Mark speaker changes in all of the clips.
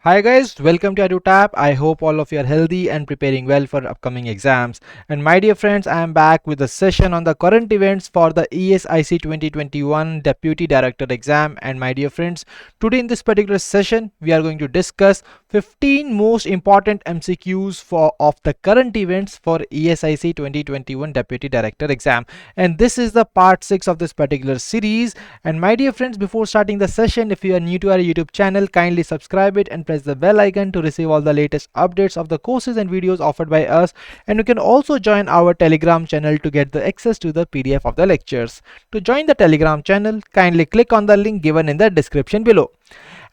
Speaker 1: Hi guys, welcome to EduTap. I hope all of you are healthy and preparing well for upcoming exams. And my dear friends, I am back with a session on the current events for the ESIC 2021 Deputy Director exam. And my dear friends, today in this particular session, we are going to discuss 15 most important MCQs of the current events for ESIC 2021 Deputy Director exam. And this is the part 6 of this particular series. And my dear friends, before starting the session, if you are new to our YouTube channel, kindly subscribe it and press the bell icon to receive all the latest updates of the courses and videos offered by us. And you can also join our Telegram channel to get the access to the PDF of the lectures. To join the Telegram channel, kindly click on the link given in the description below.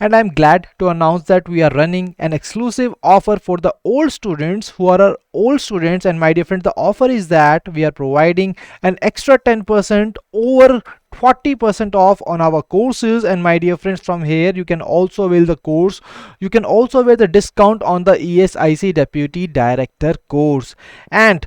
Speaker 1: And I'm glad to announce that we are running an exclusive offer for the old students who are our old students. And my dear friends, the offer is that we are providing an extra 10% over 40% off on our courses. And my dear friends, from here you can also avail the course. You can also avail the discount on the ESIC Deputy Director course. And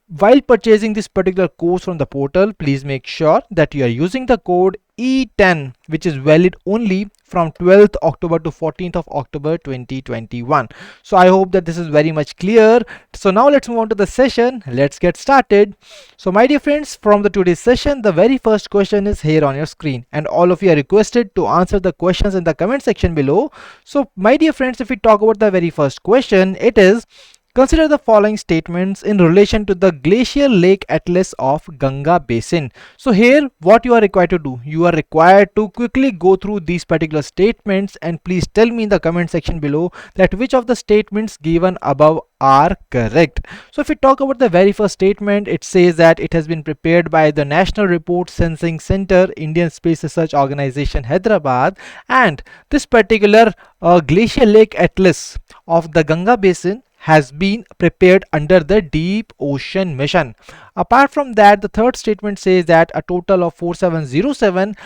Speaker 1: while purchasing this particular course from the portal, please make sure that you are using the code E10, which is valid only from 12th October to 14th of October 2021. So I hope that this is very much clear. So now let's move on to the session. Let's get started. So my dear friends, from the today's session, the very first question is here on your screen, and all of you are requested to answer the questions in the comment section below. So my dear friends, if we talk about the very first question, it is: consider the following statements in relation to the glacial lake atlas of Ganga basin. So here what you are required to do, you are required to quickly go through these particular statements and please tell me in the comment section below that which of the statements given above are correct. So if we talk about the very first statement, it says that it has been prepared by the National Remote Sensing Center, Indian Space Research Organization, Hyderabad, and this particular glacial lake atlas of the Ganga basin has been prepared under the Deep Ocean Mission. Apart from that, the third statement says that a total of 4707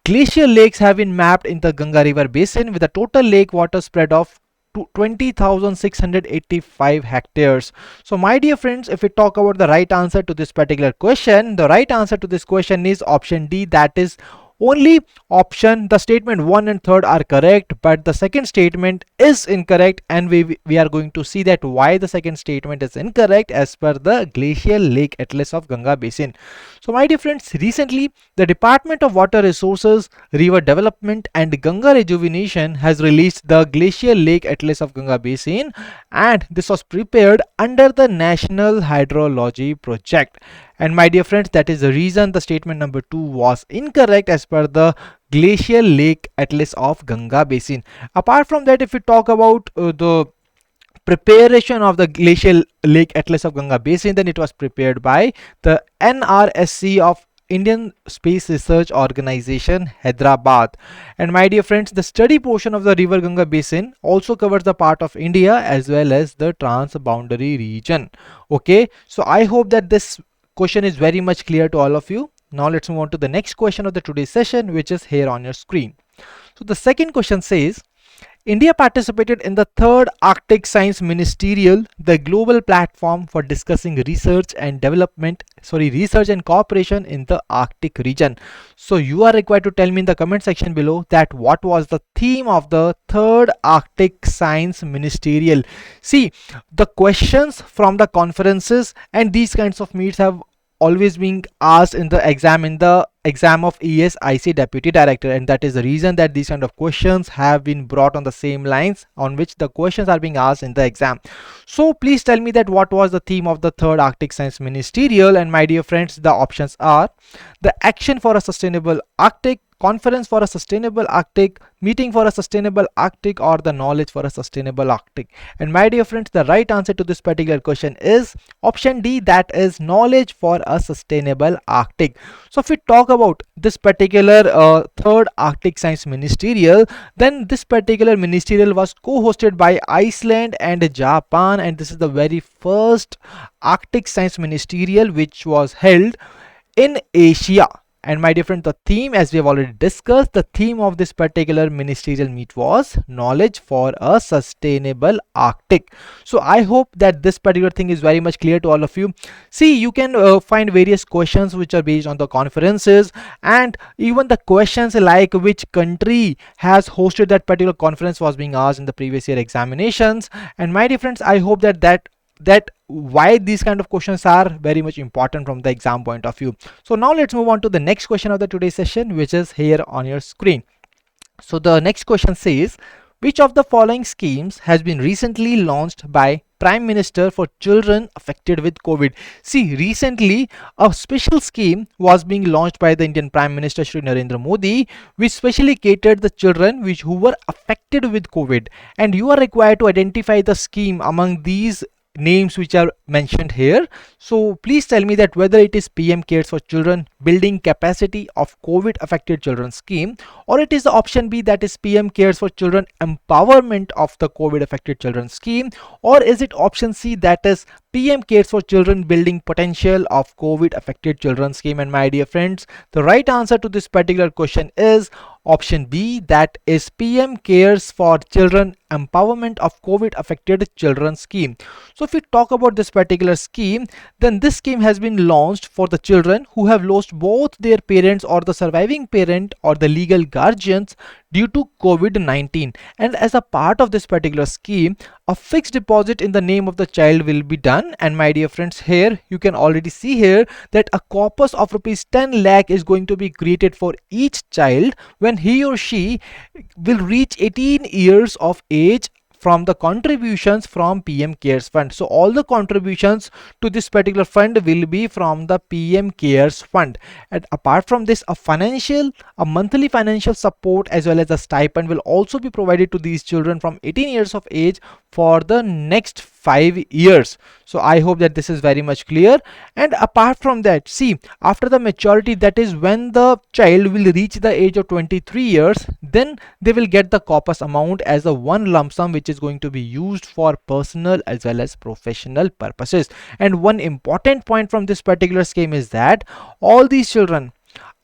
Speaker 1: glacial lakes have been mapped in the Ganga river basin with a total lake water spread of 20,685 hectares. So my dear friends, if we talk about the right answer to this particular question, the right answer to this question is option D, that is only option. The statement 1 and 3 are correct, but the second statement is incorrect, and we are going to see that why the second statement is incorrect as per the glacial lake atlas of Ganga basin. So my dear friends, recently the Department of Water Resources, River Development and Ganga Rejuvenation has released the glacial lake atlas of Ganga basin, and this was prepared under the National Hydrology Project. And my dear friends, that is the reason the statement number 2 was incorrect as per the glacial lake atlas of Ganga basin. Apart from that, if we talk about the preparation of the glacial lake atlas of Ganga basin, then it was prepared by the NRSC of Indian Space Research Organization, Hyderabad. And my dear friends, the study portion of the river Ganga basin also covers the part of India as well as the transboundary region. Okay, so I hope that this question is very much clear to all of you. Now let's move on to the next question of the today's session, which is here on your screen. So the second question says, India participated in the third Arctic Science Ministerial, the global platform for discussing research and cooperation in the Arctic region. So you are required to tell me in the comment section below that what was the theme of the third Arctic Science Ministerial. See, the questions from the conferences and these kinds of meets have always being asked in the exam of ESIC Deputy Director, and that is the reason that these kind of questions have been brought on the same lines on which the questions are being asked in the exam. So please tell me that what was the theme of the third Arctic Science Ministerial. And my dear friends, the options are the action for a sustainable Arctic, conference for a sustainable Arctic, meeting for a sustainable Arctic, or the knowledge for a sustainable Arctic. And my dear friends, the right answer to this particular question is option D, that is knowledge for a sustainable Arctic. So if we talk about this particular third Arctic Science Ministerial, then this particular ministerial was co-hosted by Iceland and Japan, and this is the very first Arctic Science Ministerial which was held in Asia. And my dear friend, the theme, as we have already discussed, the theme of this particular ministerial meet was knowledge for a sustainable Arctic. So I hope that this particular thing is very much clear to all of you. See, you can find various questions which are based on the conferences, and even the questions like which country has hosted that particular conference was being asked in the previous year examinations. And my dear friends, I hope that why these kind of questions are very much important from the exam point of view. So now let's move on to the next question of the today's session, which is here on your screen. So the next question says, which of the following schemes has been recently launched by Prime Minister for children affected with COVID? See, recently a special scheme was being launched by the Indian Prime Minister Shri Narendra Modi, which specially catered the children who were affected with COVID. And you are required to identify the scheme among these names which are mentioned here. So please tell me that whether it is PM Cares for Children Building Capacity of COVID Affected Children scheme, or it is the option B, that is PM Cares for Children Empowerment of the COVID Affected Children scheme, or is it option C, that is PM Cares for Children Building Potential of COVID Affected Children scheme. And my dear friends, the right answer to this particular question is option B, that is PM Cares for Children Empowerment of COVID Affected Children scheme. So if we talk about this particular scheme, then this scheme has been launched for the children who have lost both their parents or the surviving parent or the legal guardians due to COVID-19. And as a part of this particular scheme, a fixed deposit in the name of the child will be done. And my dear friends, here you can already see here that a corpus of rupees 10 lakh is going to be created for each child when he or she will reach 18 years of age from the contributions from PM Cares Fund. So all the contributions to this particular fund will be from the PM Cares Fund. And apart from this, a monthly financial support as well as a stipend will also be provided to these children from 18 years of age for the next 5 years. So I hope that this is very much clear. And apart from that, see, after the maturity, that is when the child will reach the age of 23 years, then they will get the corpus amount as a one lump sum, which is going to be used for personal as well as professional purposes. And one important point from this particular scheme is that all these children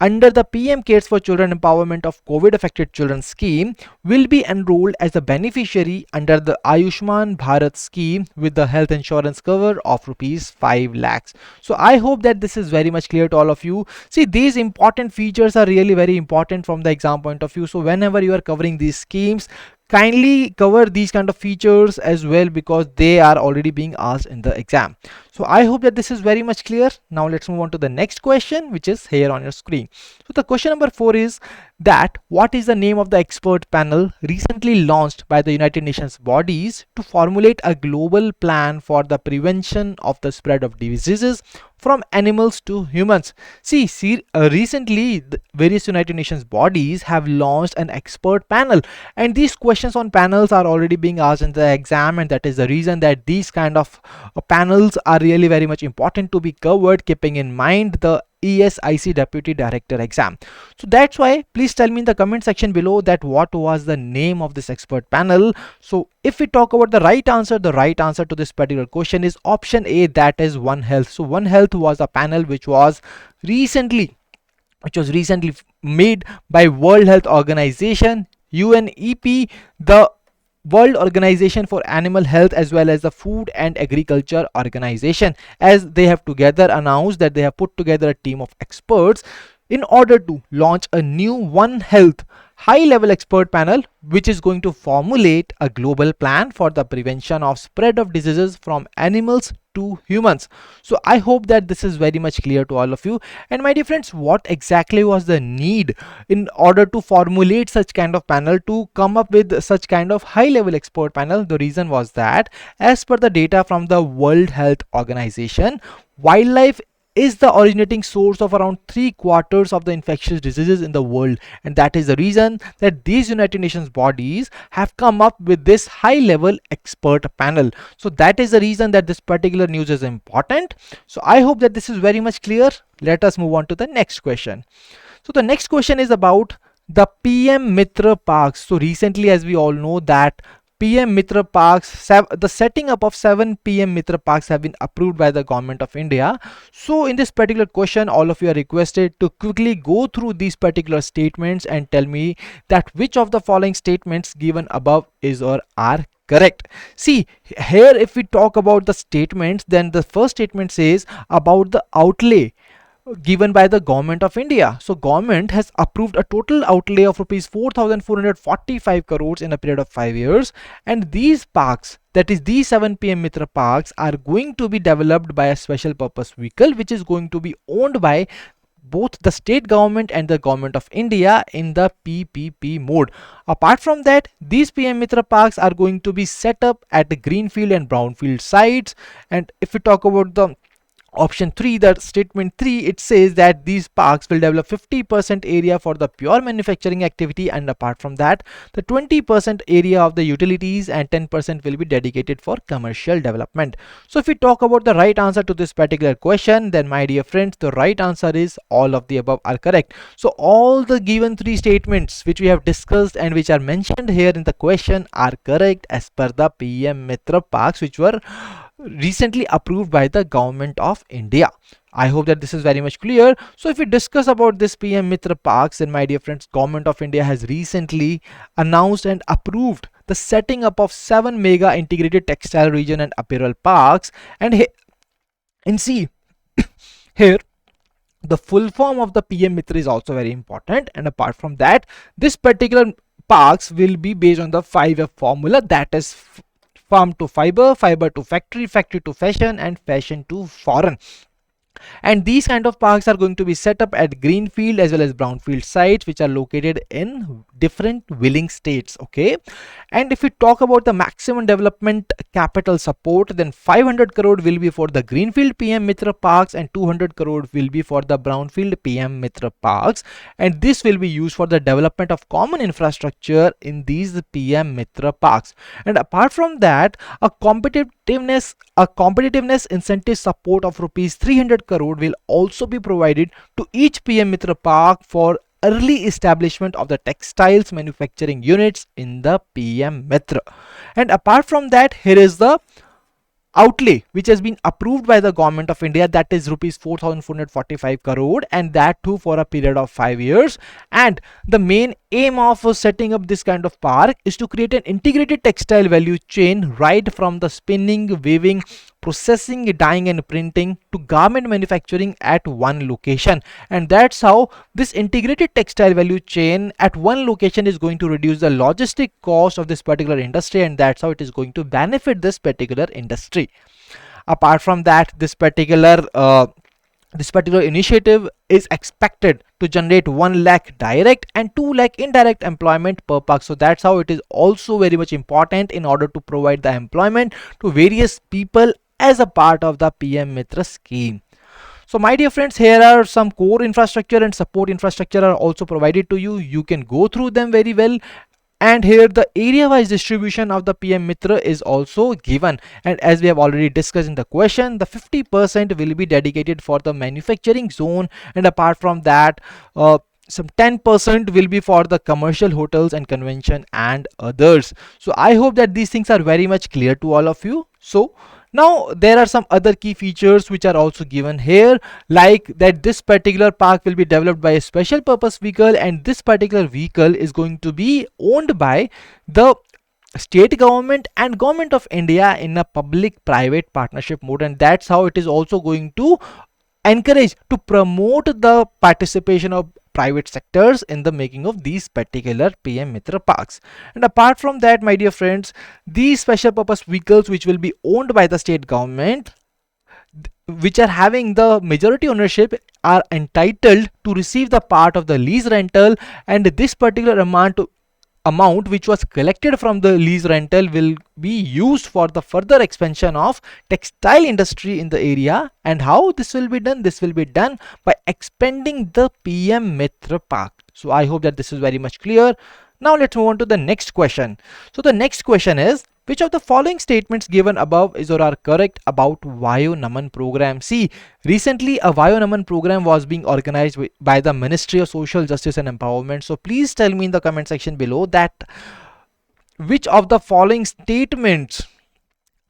Speaker 1: under the PM Cares for Children Empowerment of COVID Affected Children scheme will be enrolled as a beneficiary under the Ayushman Bharat scheme with the health insurance cover of rupees 5 lakhs. So I hope that this is very much clear to all of you. See, these important features are really very important from the exam point of view. So whenever you are covering these schemes, kindly cover these kind of features as well, because they are already being asked in the exam. So I hope that this is very much clear. Now let's move on to the next question, which is here on your screen. So the question number 4 is that what is the name of the expert panel recently launched by the United Nations bodies to formulate a global plan for the prevention of the spread of diseases from animals to humans? Recently the various United Nations bodies have launched an expert panel, and these questions on panels are already being asked in the exam, and that is the reason that these kind of panels are really very much important to be covered, keeping in mind the ESIC Deputy Director exam. So that's why please tell me in the comment section below that what was the name of this expert panel. So if we talk about the right answer to this particular question is option A, that is One Health. So One Health was a panel which was recently made by World Health Organization, UNEP, the World Organization for Animal Health, as well as the Food and Agriculture Organization, as they have together announced that they have put together a team of experts in order to launch a new One Health high-level expert panel, which is going to formulate a global plan for the prevention of spread of diseases from animals to humans. So I hope that this is very much clear to all of you. And my dear friends, what exactly was the need in order to formulate such kind of panel, to come up with such kind of high-level expert panel? The reason was that as per the data from the World Health Organization, wildlife is the originating source of around 3/4 of the infectious diseases in the world, and that is the reason that these United Nations bodies have come up with this high level expert panel. So that is the reason that this particular news is important. So I hope that this is very much clear. Let us move on to the next question. So the next question is about the PM Mitra parks. So recently, as we all know, that PM Mitra Parks, the setting up of 7 PM Mitra Parks have been approved by the Government of India. So in this particular question, all of you are requested to quickly go through these particular statements and tell me that which of the following statements given above is or are correct. See here, if we talk about the statements, then the first statement says about the outlay given by the Government of India. So government has approved a total outlay of rupees 4,445 crores in a period of 5 years, and these parks, that is these 7 PM Mitra parks, are going to be developed by a special purpose vehicle which is going to be owned by both the state government and the Government of India in the PPP mode. Apart from that, these PM Mitra parks are going to be set up at the greenfield and brownfield sites. And if we talk about the option 3, that statement 3, it says that these parks will develop 50% area for the pure manufacturing activity, and apart from that, the 20% area of the utilities and 10% will be dedicated for commercial development. So if we talk about the right answer to this particular question, then my dear friends, the right answer is all of the above are correct. So all the given 3 statements which we have discussed and which are mentioned here in the question are correct as per the PM Mitra parks which were recently approved by the Government of India. I hope that this is very much clear. So if we discuss about this PM Mitra parks, then my dear friends, Government of India has recently announced and approved the setting up of 7 mega integrated textile region and apparel parks. And see here, the full form of the PM Mitra is also very important, and apart from that, this particular parks will be based on the 5F formula, that is farm to fiber, fiber to factory, factory to fashion, and fashion to foreign. And these kind of parks are going to be set up at greenfield as well as brownfield sites which are located in different willing states. Okay, and if we talk about the maximum development capital support, then 500 crore will be for the greenfield PM Mitra parks and 200 crore will be for the brownfield PM Mitra parks, and this will be used for the development of common infrastructure in these PM Mitra parks. And apart from that, a competitiveness incentive support of rupees 300 crore will also be provided to each PM Mitra park for early establishment of the textiles manufacturing units in the PM Mitra. And apart from that, here is the outlay which has been approved by the Government of India, that is rupees 4,445 crore, and that too for a period of 5 years. And the main aim of setting up this kind of park is to create an integrated textile value chain right from the spinning, weaving, processing, dyeing and printing to garment manufacturing at one location. And that's how this integrated textile value chain at one location is going to reduce the logistic cost of this particular industry, and that's how it is going to benefit this particular industry. Apart from that, this particular initiative is expected to generate 1 lakh direct and 2 lakh indirect employment per park. So that's how it is also very much important in order to provide the employment to various people as a part of the PM Mitra scheme. So my dear friends, here are some core infrastructure and support infrastructure are also provided to you. You can go through them very well. And here the area wise distribution of the PM Mitra is also given, and as we have already discussed in the question, the 50% will be dedicated for the manufacturing zone, and apart from that, some 10% will be for the commercial hotels and convention and others. So I hope that these things are very much clear to all of you. So now there are some other key features which are also given here, like that this particular park will be developed by a special purpose vehicle, and this particular vehicle is going to be owned by the state government and Government of India in a public private partnership mode, and that's how it is also going to encourage to promote the participation of private sectors in the making of these particular PM Mitra parks. And apart from that, my dear friends, these special purpose vehicles which will be owned by the state government, which are having the majority ownership, are entitled to receive the part of the lease rental, and this particular amount which was collected from the lease rental will be used for the further expansion of textile industry in the area. And how this will be done? This will be done by expanding the PM Mitra park. So I hope that this is very much clear. Now let's move on to the next question. So the next question is, which of the following statements given above is or are correct about Vayu Naman program? See, recently a Vayu Naman program was being organized by the Ministry of Social Justice and Empowerment. So please tell me in the comment section below that which of the following statements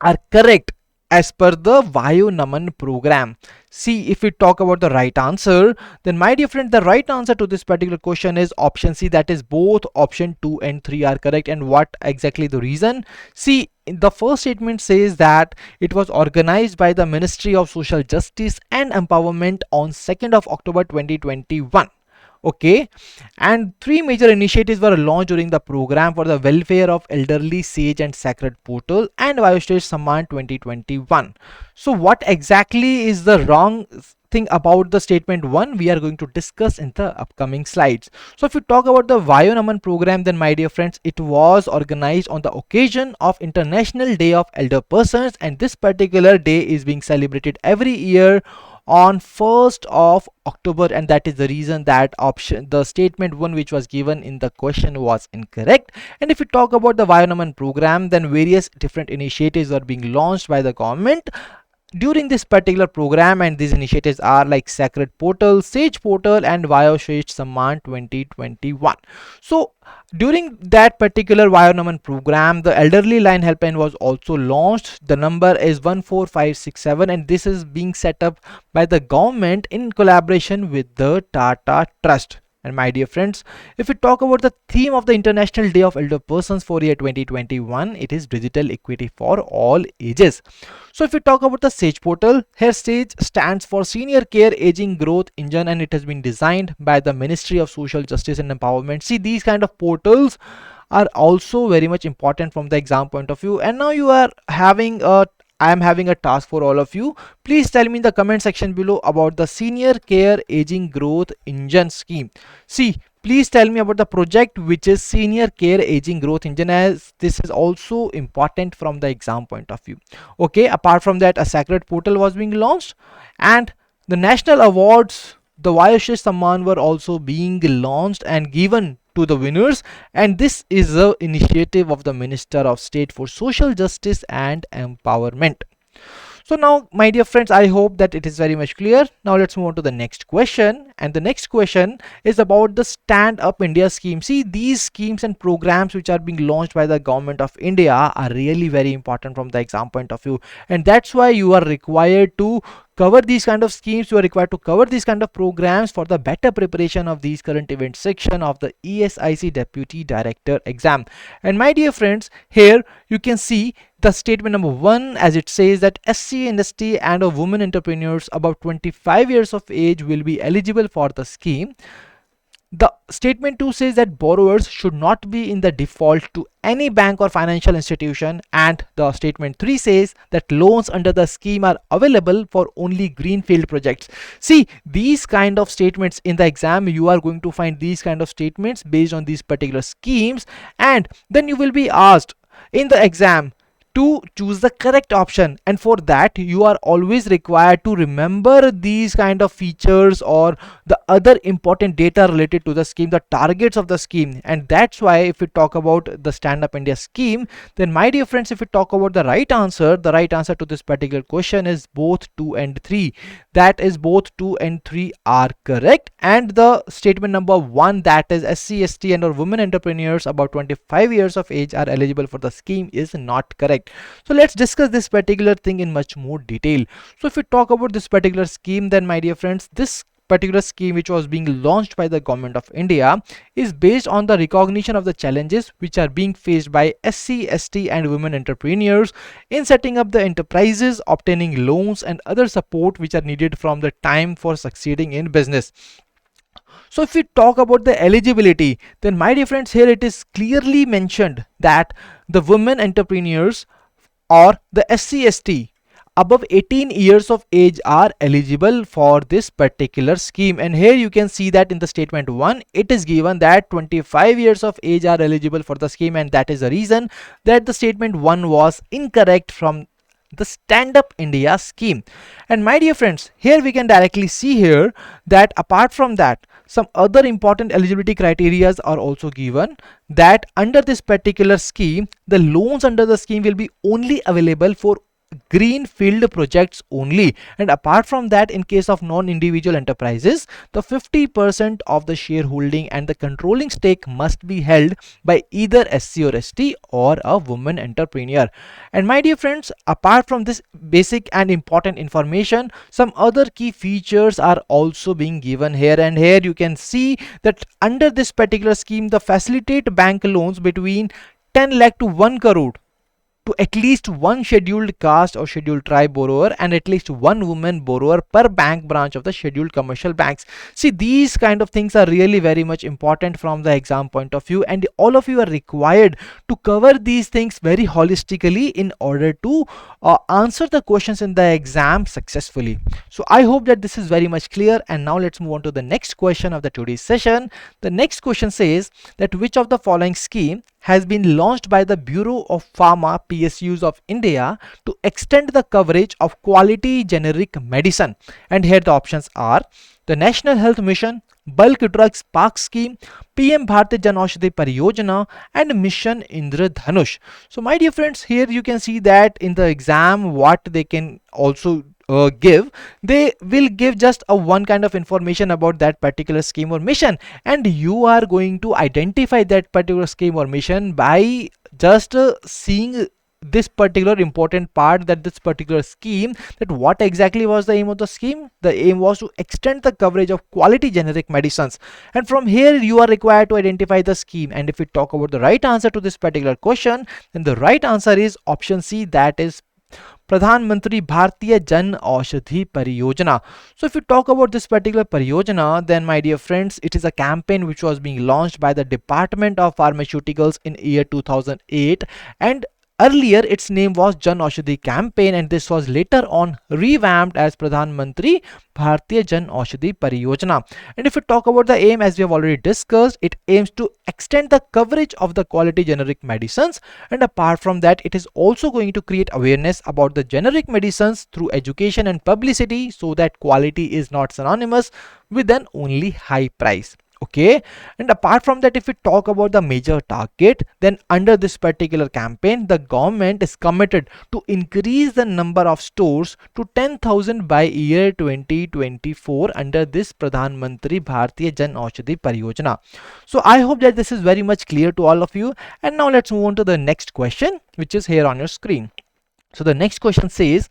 Speaker 1: are correct as per the Vayu Naman program? See, if we talk about the right answer, then my dear friend, the right answer to this particular question is option C, that is both option 2 and 3 are correct. And what exactly the reason? See, the first statement says that it was organized by the Ministry of Social Justice and Empowerment on 2nd of October 2021. Okay, and three major initiatives were launched during the program for the welfare of elderly, sage and sacred portal and Vayoshtesh Samman 2021. So what exactly is the wrong thing about the statement 1, we are going to discuss in the upcoming slides. So if you talk about the Vayu Naman program, then my dear friends, it was organized on the occasion of International Day of Elder Persons, and this particular day is being celebrated every year on 1st of October, and that is the reason that option, the statement 1 which was given in the question, was incorrect. And if you talk about the Vayu Naman program, then various different initiatives are being launched by the government during this particular program, and these initiatives are like Sacred Portal, Sage Portal and Vayoshtesh Samman 2021. So during that particular Vayu Naman program, the elderly line helpline was also launched. The number is 14567, and this is being set up by the government in collaboration with the Tata Trust. And my dear friends, if we talk about the theme of the International Day of Elder Persons for year 2021, it is digital equity for all ages. So if we talk about the Sage portal, here Sage stands for Senior Care Aging Growth Engine, and it has been designed by the Ministry of Social Justice and Empowerment. See, these kind of portals are also very much important from the exam point of view. And now you are having a I am having a task for all of you. Please tell me in the comment section below about the Senior Care Aging Growth Engine scheme. See, please tell me about the project which is Senior Care Aging Growth Engine, as this is also important from the exam point of view. Okay, apart from that, a Sacred Portal was being launched, and the national awards, the Vayoshtesh Samman, were also being launched and given to the winners, and this is the initiative of the Minister of State for Social Justice and Empowerment. So now, my dear friends, I hope that it is very much clear. Now let's move on to the next question, and the next question is about the Stand Up India scheme. See, these schemes and programs which are being launched by the government of India are really very important from the exam point of view, and that's why you are required to cover these kind of schemes, you are required to cover these kind of programs for the better preparation of these current events section of the ESIC Deputy Director exam. And my dear friends, here you can see the statement number 1, as it says that SC and ST and women entrepreneurs above 25 years of age will be eligible for the scheme. The statement 2 says that borrowers should not be in the default to any bank or financial institution, and the statement 3 says that loans under the scheme are available for only greenfield projects. See, these kind of statements in the exam, you are going to find these kind of statements based on these particular schemes, and then you will be asked in the exam to choose the correct option, and for that you are always required to remember these kind of features or the other important data related to the scheme, the targets of the scheme. And that's why if we talk about the Stand Up India scheme, then my dear friends, if we talk about the right answer to this particular question is both 2 and 3. That is, both 2 and 3 are correct, and the statement number 1, that is SC, ST and or women entrepreneurs about 25 years of age are eligible for the scheme, is not correct. So let's discuss this particular thing in much more detail. So if we talk about this particular scheme, then my dear friends, this particular scheme which was being launched by the government of India is based on the recognition of the challenges which are being faced by SC, ST and women entrepreneurs in setting up the enterprises, obtaining loans and other support which are needed from the time for succeeding in business. So if we talk about the eligibility, then my dear friends, here it is clearly mentioned that the women entrepreneurs or the SC, ST above 18 years of age are eligible for this particular scheme. And here you can see that in the statement 1, it is given that 25 years of age are eligible for the scheme, and that is the reason that the statement 1 was incorrect from the Stand Up India scheme. And my dear friends, here we can directly see here that apart from that, some other important eligibility criteria are also given, that under this particular scheme, the loans under the scheme will be only available for greenfield projects only. And apart from that, in case of non-individual enterprises, the 50% of the shareholding and the controlling stake must be held by either SC or ST or a woman entrepreneur. And my dear friends, apart from this basic and important information, some other key features are also being given here. And here you can see that under this particular scheme, the facilitate bank loans between 10 lakh to 1 crore to at least one scheduled caste or scheduled tribe borrower and at least one woman borrower per bank branch of the scheduled commercial banks. See, these kind of things are really very much important from the exam point of view, and all of you are required to cover these things very holistically in order to answer the questions in the exam successfully. So I hope that this is very much clear, and now let's move on to the next question of the today's session. The next question says that which of the following scheme has been launched by the Bureau of Pharma PSUs of India to extend the coverage of quality generic medicine? And here the options are the National Health Mission, Bulk Drugs Park Scheme, PM Bharatiya Jan Aushadhi Pariyojana, and Mission Indradhanush. So my dear friends, here you can see that in the exam what they can also give, they will give just a one kind of information about that particular scheme or mission, and you are going to identify that particular scheme or mission by just seeing this particular important part, that this particular scheme, that what exactly was the aim of the scheme. The aim was to extend the coverage of quality generic medicines, and from here you are required to identify the scheme. And if we talk about the right answer to this particular question, then the right answer is option C, that is Pradhan Mantri Bharatiya Jan Aushadhi Pariyojana. So if you talk about this particular Pariyojana, then my dear friends, it is a campaign which was being launched by the Department of Pharmaceuticals in year 2008, and earlier its name was Jan Aushadhi campaign, and this was later on revamped as Pradhan Mantri Bharatiya Jan Aushadhi Pariyojana. And if we talk about the aim, as we have already discussed, it aims to extend the coverage of the quality generic medicines, and apart from that, it is also going to create awareness about the generic medicines through education and publicity, so that quality is not synonymous with an only high price. Okay, and apart from that, if we talk about the major target, then under this particular campaign, the government is committed to increase the number of stores to 10,000 by year 2024 under this Pradhan Mantri Bharatiya Jan Aushadhi Pariyojana. So I hope that this is very much clear to all of you. And now let's move on to the next question, which is here on your screen. So the next question says,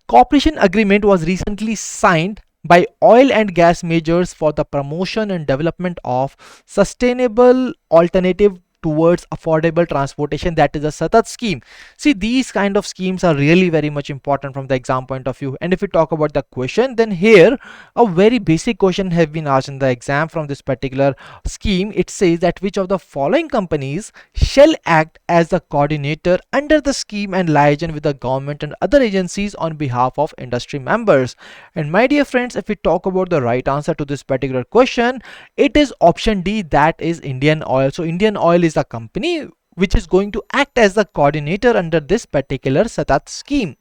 Speaker 1: cooperation agreement was recently signed by oil and gas majors for the promotion and development of sustainable alternative towards affordable transportation, that is a SATAT scheme. See, these kind of schemes are really very much important from the exam point of view. And if we talk about the question, then here a very basic question have been asked in the exam from this particular scheme. It says that which of the following companies shall act as the coordinator under the scheme and liaison with the government and other agencies on behalf of industry members? And my dear friends, if we talk about the right answer to this particular question, it is option D, that is Indian Oil. So Indian Oil is a company which is going to act as the coordinator under this particular SATAT scheme.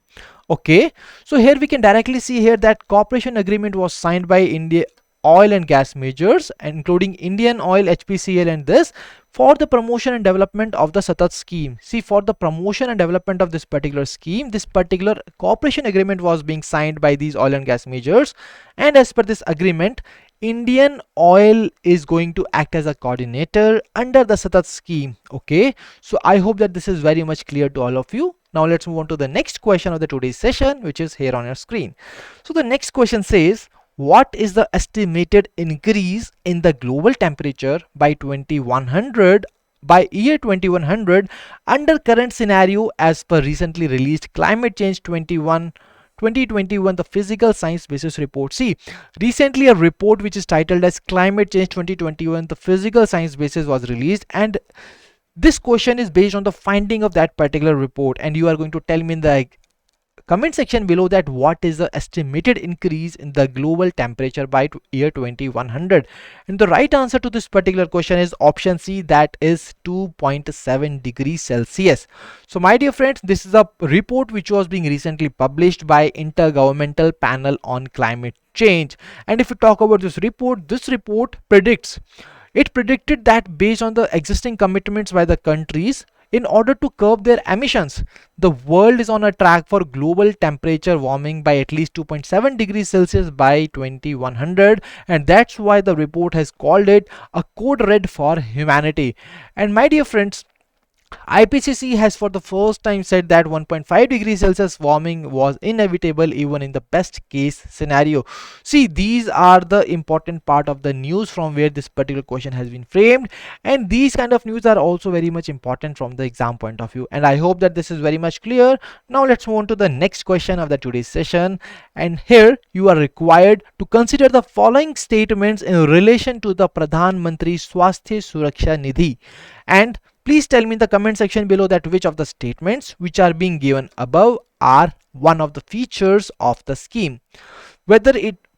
Speaker 1: Okay, so here we can directly see here that cooperation agreement was signed by India oil and gas majors, including Indian Oil, HPCL, and this, for the promotion and development of the SATAT scheme. See, for the promotion and development of this particular scheme, this particular cooperation agreement was being signed by these oil and gas majors, and as per this agreement, Indian Oil is going to act as a coordinator under the SATAT scheme. Okay, so I hope that this is very much clear to all of you. Now let's move on to the next question of the today's session, which is here on your screen. So the next question says, what is the estimated increase in the global temperature by 2100 by year 2100 under current scenario as per recently released Climate Change 2021 the physical science basis report? See, recently a report which is titled as Climate Change 2021 the physical science basis was released, and this question is based on the finding of that particular report, and you are going to tell me in the comment section below that what is the estimated increase in the global temperature by year 2100. And the right answer to this particular question is option C, that is 2.7 degrees Celsius. So my dear friends, this is a report which was being recently published by Intergovernmental Panel on Climate Change. And if you talk about this report predicted that based on the existing commitments by the countries, in order to curb their emissions. The world is on a track for global temperature warming by at least 2.7 degrees Celsius by 2100, and that's why the report has called it a code red for humanity. And my dear friends, IPCC has for the first time said that 1.5 degrees Celsius warming was inevitable even in the best case scenario. See, these are the important part of the news from where this particular question has been framed, and these kind of news are also very much important from the exam point of view, and I hope that this is very much clear. Now let's move on to the next question of the today's session, and here you are required to consider the following statements in relation to the Pradhan Mantri Swasthya Suraksha Nidhi, and please tell me in the comment section below that which of the statements which are being given above are one of the features of the scheme.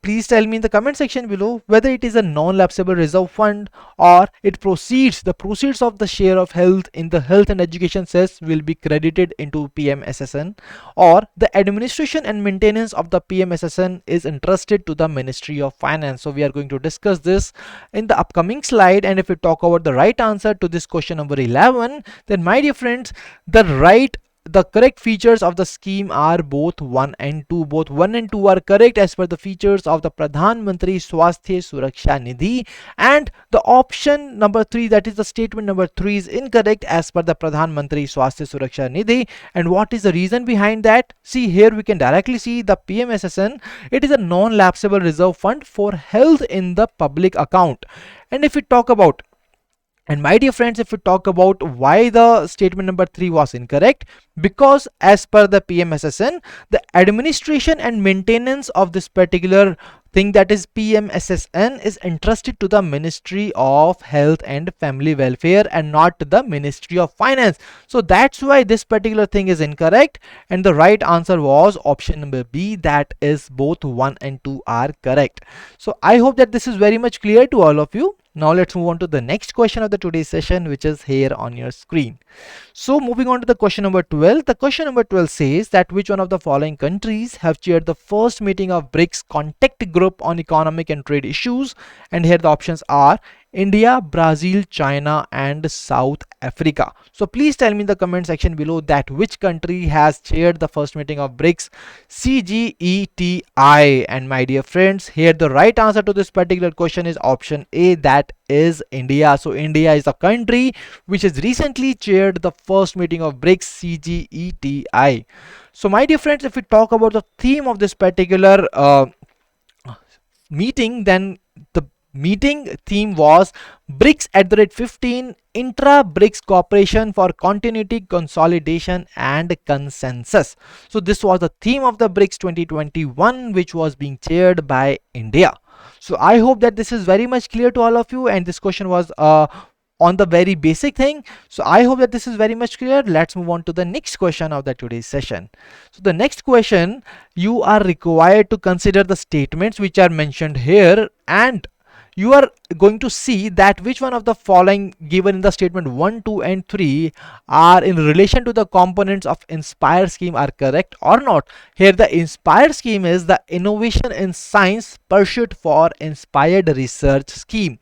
Speaker 1: Please tell me in the comment section below whether it is a non-lapsable reserve fund, or the proceeds of the share of health in the health and education cess will be credited into PMSSN, or the administration and maintenance of the PMSSN is entrusted to the Ministry of Finance. So we are going to discuss this in the upcoming slide, and if we talk about the right answer to this question number 11, then my dear friends, the correct features of the scheme are both 1 and 2. Both 1 and 2 are correct as per the features of the Pradhan Mantri Swasthya Suraksha Nidhi, and the option number 3, that is the statement number 3, is incorrect as per the Pradhan Mantri Swasthya Suraksha Nidhi. And what is the reason behind that? See, here we can directly see the PMSSN, it is a non-lapsable reserve fund for health in the public account. And if we talk about my dear friends, if we talk about why the statement number 3 was incorrect, because as per the PMSSN, the administration and maintenance of this particular thing, that is PMSSN, is entrusted to the Ministry of Health and Family Welfare and not the Ministry of Finance. So that's why this particular thing is incorrect, and the right answer was option number B, that is both 1 and 2 are correct. So I hope that this is very much clear to all of you. Now let's move on to the next question of the today's session, which is here on your screen. So moving on to the question number 12. The question number 12 says that which one of the following countries have chaired the first meeting of BRICS contact group on economic and trade issues? And here the options are India, Brazil, China, and South Africa. So please tell me in the comment section below that which country has chaired the first meeting of BRICS CGETI. And my dear friends, here the right answer to this particular question is option A, that is India. So India is the country which has recently chaired the first meeting of BRICS CGETI. So my dear friends, if we talk about the theme of this particular meeting, then the meeting theme was BRICS @15 intra-BRICS cooperation for continuity, consolidation, and consensus. So this was the theme of the BRICS 2021, which was being chaired by India. So I hope that this is very much clear to all of you, and this question was on the very basic thing. So I hope that this is very much clear. Let's move on to the next question of the today's session. So the next question, you are required to consider the statements which are mentioned here, and you are going to see that which one of the following given in the statement 1, 2, and 3 are in relation to the components of INSPIRE scheme are correct or not. Here the INSPIRE scheme is the Innovation in Science Pursuit for Inspired Research scheme.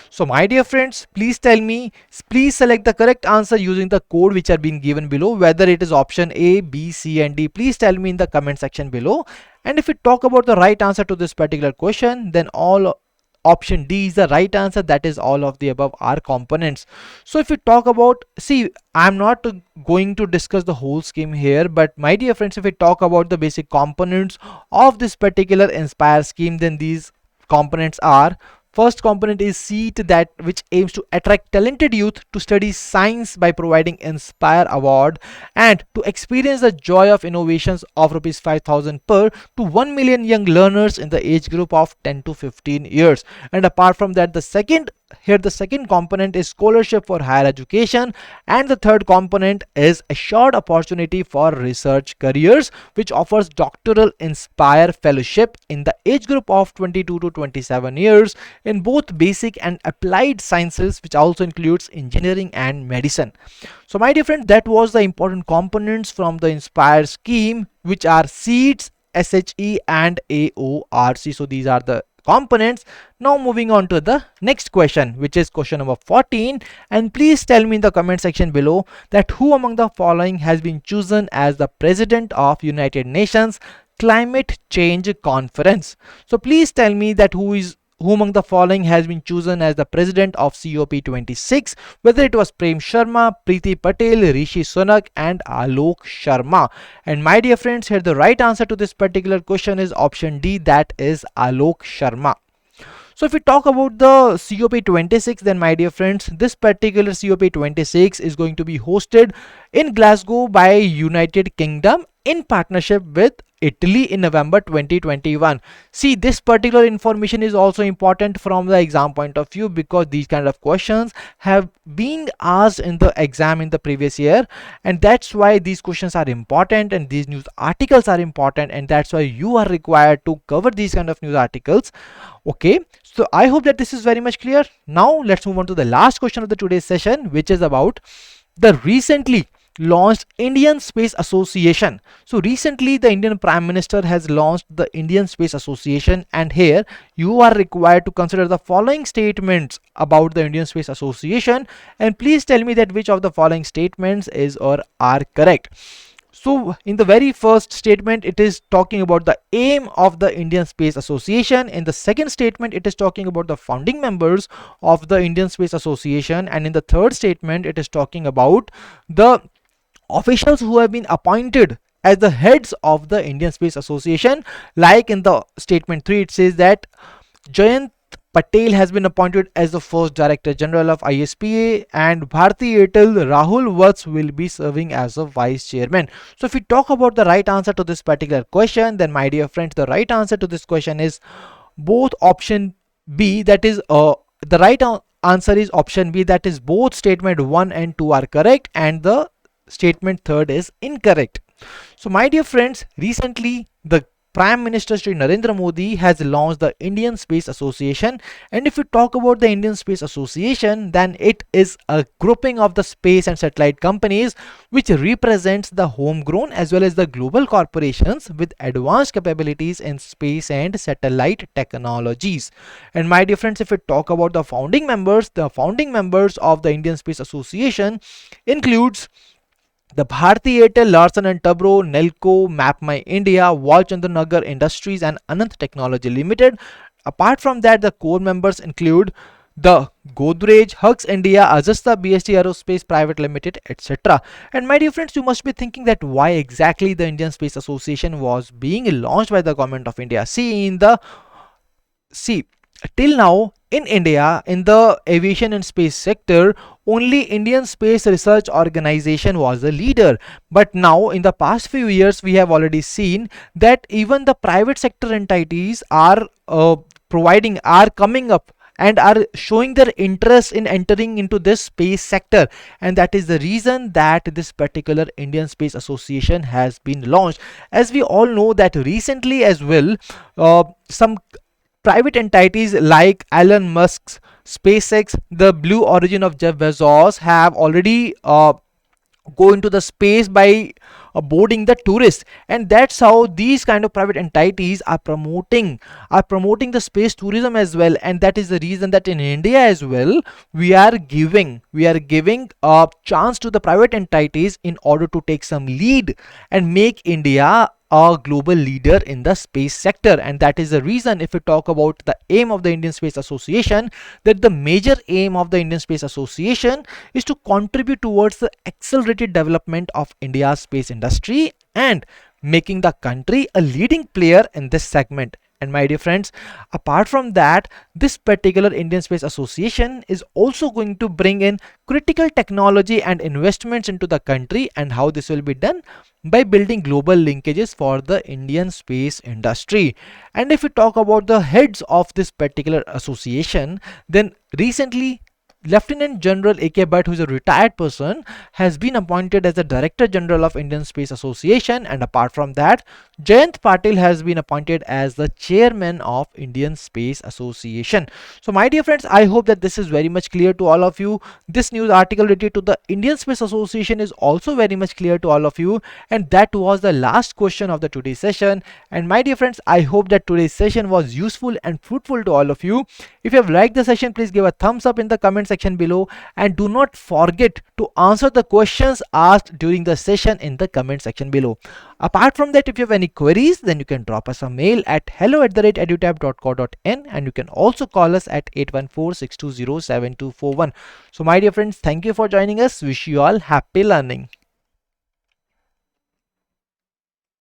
Speaker 1: So my dear friends, please tell me, please select the correct answer using the code which are being given below, whether it is option A, B, C, and D. Please tell me in the comment section below. And if we talk about the right answer to this particular question, then option D is the right answer, that is all of the above are components. So if we talk about, see, I'm not going to discuss the whole scheme here, but my dear friends, if we talk about the basic components of this particular INSPIRE scheme, then these components are: first component is SEAT, that which aims to attract talented youth to study science by providing INSPIRE award and to experience the joy of innovations of rupees 5,000 per to 1 million young learners in the age group of 10 to 15 years. And apart from that, the second component is scholarship for higher education, and the third component is assured opportunity for research careers, which offers doctoral INSPIRE fellowship in the age group of 22 to 27 years in both basic and applied sciences, which also includes engineering and medicine. So my dear friend, that was the important components from the INSPIRE scheme, which are SEEDS, SHE, and AORC. So these are the components. Now moving on to the next question, which is question number 14, and please tell me in the comment section below that who among the following has been chosen as the president of United Nations Climate Change Conference. So please tell me that who among the following has been chosen as the president of COP26, whether it was Prem Sharma, Preeti Patel, Rishi Sunak and Alok Sharma. And my dear friends, here the right answer to this particular question is option D, that is Alok Sharma. So if we talk about the COP26, then my dear friends, this particular COP26 is going to be hosted in Glasgow by United Kingdom in partnership with Italy in November 2021. See, this particular information is also important from the exam point of view, because these kind of questions have been asked in the exam in the previous year, and that's why these questions are important and these news articles are important, and that's why you are required to cover these kind of news articles. Okay, so I hope that this is very much clear. Now let's move on to the last question of the today's session, which is about the recently launched Indian Space Association. So recently the Indian Prime Minister has launched the Indian Space Association, and here you are required to consider the following statements about the Indian Space Association, and please tell me that which of the following statements is or are correct. So in the very first statement, it is talking about the aim of the Indian Space Association. In the second statement, it is talking about the founding members of the Indian Space Association, and in the third statement, it is talking about the officials who have been appointed as the heads of the Indian Space Association. Like in the statement 3, it says that Jayant Patel has been appointed as the first Director General of ISPA, and Bharti Airtel Rahul Vats will be serving as a Vice Chairman. So if we talk about the right answer to this particular question, then my dear friends, the right answer to this question is both option B, that is the right answer is option B, that is both statement 1 and 2 are correct and the statement 3rd is incorrect. So my dear friends, recently the Prime Minister Shri Narendra Modi has launched the Indian Space Association, and if we talk about the Indian Space Association, then it is a grouping of the space and satellite companies which represents the homegrown as well as the global corporations with advanced capabilities in space and satellite technologies. And my dear friends, if we talk about the founding members of the Indian Space Association includes the Bharti Airtel, Larsen & Toubro, Nelco, MapMy India, Walchandranagar Industries and Anant Technology Limited. Apart from that, the core members include the Godrej, Hugs India, Ajasta BST Aerospace Private Limited, etc. And my dear friends, you must be thinking that why exactly the Indian Space Association was being launched by the government of India. Till now in India, in the aviation and space sector, only Indian Space Research Organization was the leader. But now in the past few years, we have already seen that even the private sector entities are coming up and are showing their interest in entering into this space sector, and that is the reason that this particular Indian Space Association has been launched. As we all know that recently as well, some private entities like Elon Musk's SpaceX, the Blue Origin of Jeff Bezos have already go into the space by boarding the tourists, and that's how these kind of private entities are promoting the space tourism as well. And that is the reason that in India as well we are giving a chance to the private entities in order to take some lead and make India a global leader in the space sector. And that is the reason, if we talk about the aim of the Indian Space Association, that the major aim of the Indian Space Association is to contribute towards the accelerated development of India's space industry and making the country a leading player in this segment. And my dear friends, apart from that, this particular Indian Space Association is also going to bring in critical technology and investments into the country. And how this will be done? By building global linkages for the Indian space industry. And if we talk about the heads of this particular association, then recently Lieutenant General A.K. Bhatt, who is a retired person, has been appointed as the Director General of Indian Space Association, and apart from that, Jayant Patil has been appointed as the Chairman of Indian Space Association. So my dear friends, I hope that this is very much clear to all of you. This news article related to the Indian Space Association is also very much clear to all of you, and that was the last question of the today's session. And my dear friends, I hope that today's session was useful and fruitful to all of you. If you have liked the session, please give a thumbs up in the comment section below, and do not forget to answer the questions asked during the session in the comment section below. Apart from that, if you have any queries, then you can drop us a mail at hello@edutap.co.in, and you can also call us at 814-620-7241. So my dear friends, thank you for joining us. Wish you all happy learning.